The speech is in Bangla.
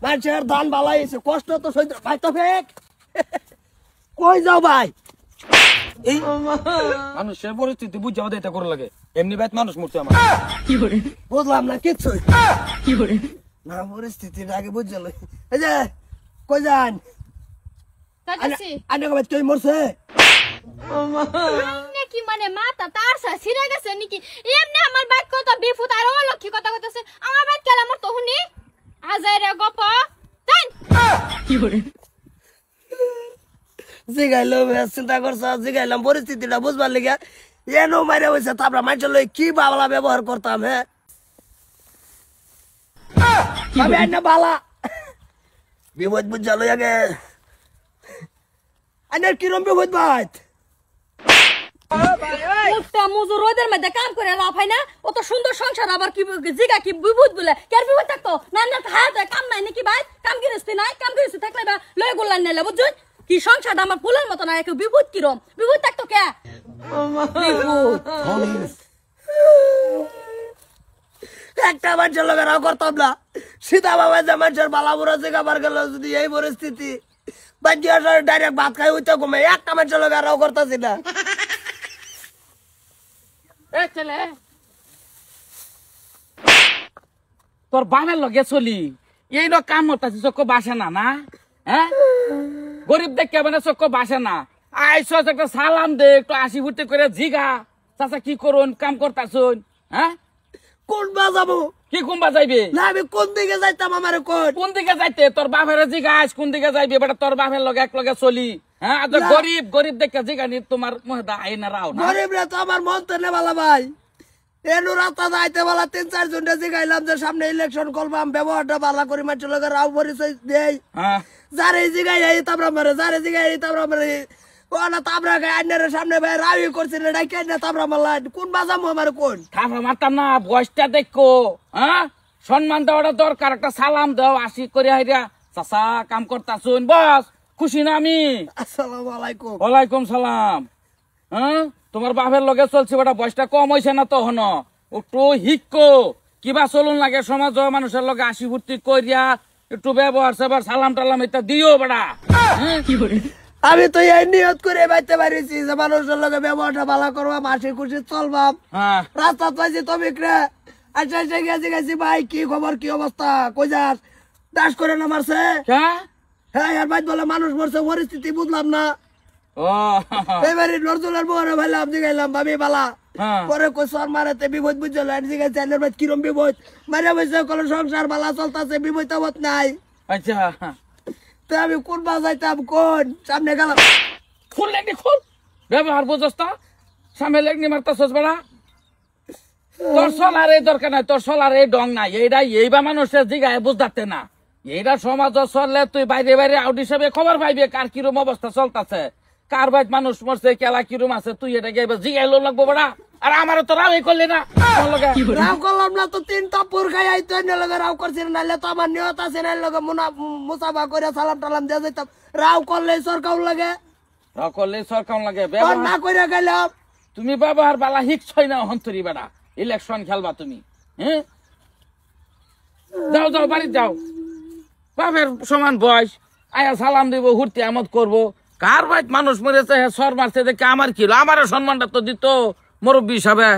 মানুষের ধান বালাইছে কষ্ট তো সহ্য ভাই তো ফেক কই যাও ভাই এই মানুষের পরিস্থিতি বুঝ যাওয়া এটা করে লাগে এমনি বাইত মানুষ মরছে আমার বুঝলাম না কিচ্ছু না পরিস্থিতিটা আগে বুঝল এই যে কই যান আনে কবে তুই মরছে কি মানে মাথা তার ছিড়ে গেছে নাকি এমনি আমার বাইক কত বিফুত আর অলক্ষী কথা কইতেছে আমার বাইক কেলা মর তো হুনি হাজারে গপ তাই কি করে জিগাইলাম চিন্তা করছ জিগাইলাম পরিস্থিতিটা বুঝবার লেগে এনো মারে হয়েছে তারপরে মানুষের লই কি বাবলা ব্যবহার করতাম হ্যাঁ আমি না বালা বিপদ বুঝা লই আগে আনের কিরম বিপদ ভাই মুখটা মুজুর রোদের মধ্যে কাম করে লাভ হয় না অত সুন্দর সংসার আবার কি জিগা কি বিভূত বলে কেন বিভূত থাকতো না না হাত কাম নাই নাকি ভাই কাম গিরস্তি নাই কাম গিরস্তি থাকলে বা লয় গোল্লান নাইলে বুঝুন কি সংসারটা আমার ফুলের মতো না একটু বিভূত কিরম বিভূত থাকতো কে একটা মানুষের লোকের রাও করতাম না সীতা বাবা যে মানুষের বালা বুড়া জিগাবার গেল যদি এই পরিস্থিতি বাকি ডাইরেক্ট ভাত খাই হইতে কমে একটা মানুষের লোকের রাও করতেছি না তোর বামের লগে চলি এই লোক কাম করতেছি চক্ষ বাসে না না হ্যাঁ গরিব দেখে মানে চক্ষ বাসে না আইস একটা সালাম দে একটু আসি ফুটে করে জিগা চাচা কি করুন কাম করতেছুন হ্যাঁ কোন বাজাবো কি কুম্বা যাইবে না আমি কোন দিকে যাইতাম আমার কোন দিকে যাইতে তোর বাপের জিগাস কোন দিকে যাইবে বেটা তোর বাপের লগে এক লগে চলি হ্যাঁ গরিব গরিব দেখে জিগানি তোমার মহদা আইনা রাও না গরিব রে তো আমার মন তো নেবালা ভাই এনু রাস্তা যাইতে বলা 3-4 জনটা জিগাইলাম যে সামনে ইলেকশন করবাম ব্যবহারটা ভালো করি মানুষের লগে রাও পরিচয় দেই যারে জিগাই এই তাবরা মারে যারে জিগাই এই তাবরা মারে ওনা তাবরা গায় আইনার সামনে ভাই রাউই করছিল ডাইকে না তাবরা মারলা কোন বাজামু আমার কোন থাপা মারতাম না বয়সটা দেখো হ্যাঁ সম্মান দেওয়াটা দরকার একটা সালাম দাও আসি করে হাইরা চাচা কাম করতাছুন বস খুশি না আমি আসসালামু আলাইকুম ওয়ালাইকুম সালাম হ্যাঁ তোমার বাপের লগে চলছে বেটা বয়সটা কম হয়েছে না তখন একটু হিক্কো কিবা চলুন লাগে সমাজ মানুষের লগে আসি ভর্তি করিয়া একটু ব্যবহার সেবার সালাম টালাম এটা দিও বেটা আমি তো এই নিয়ত করে বাইতে পারিছি যে মানুষের লগে ব্যবহারটা ভালো করবাম হাসি খুশি চলবাম রাস্তা পাইছি তুমি আচ্ছা আচ্ছা গেছি গেছি ভাই কি খবর কি অবস্থা কই যাস দাস করে না মারছে হ্যাঁ আর ভাই বলে মানুষ মরছে পরিস্থিতি বুঝলাম না এবারে নজরুলের বউরে ভাইলাম জিগাইলাম ভাবি বালা পরে কোসর মারাতে বিপদ বুঝল জিগাইছে আইনের ভাই কিরম বিপদ মারে বসে কোনো সংসার বালা চলতেছে বিপদ তাবত নাই আচ্ছা তো আমি কোন বাজাইতাম কোন সামনে গেলাম খুল লেগনি খুল ব্যবহার বুঝস্তা সামনে লেগনি মারতাছস বেড়া তোর সলার এই দরকার নাই তোর সলার এই ডং নাই এইটাই এইবা মানুষের জিগায় বুঝতে না এইটা সমাজ চললে তুই বাইরে বাইরে আউট হিসাবে খবর পাইবে কার কিরম অবস্থা চলতেছে কার বাইত মানুষ মরছে কেলা কিরম আছে তুই এটা গেবে জিগাইলো লাগবো বেড়া আর আমারও তো রাও করলি না রাও করলাম না তো 3 টাপুর খাই আইতো এনে লগে রাও করছিস নাইলে তো আমার নিয়ত আছে না লগে মুসাফা করে সালাম টালাম দিয়ে যাইতাম রাও করলে সরকার লাগে রাও করলে সরকার লাগে না কইরা গেলাম তুমি ব্যবহার বালা হিকছই না হন্তরি বেড়া ইলেকশন খেলবা তুমি হ্যাঁ যাও যাও বাড়ি যাও বাপের সমান বয়স আয়া সালাম দিব হুর্তি আমদ করবো কার বাইত মানুষ মরেছে সর মারছে দেখে আমার কি আমারও সম্মানটা তো দিত মুরব্বী হিসাবে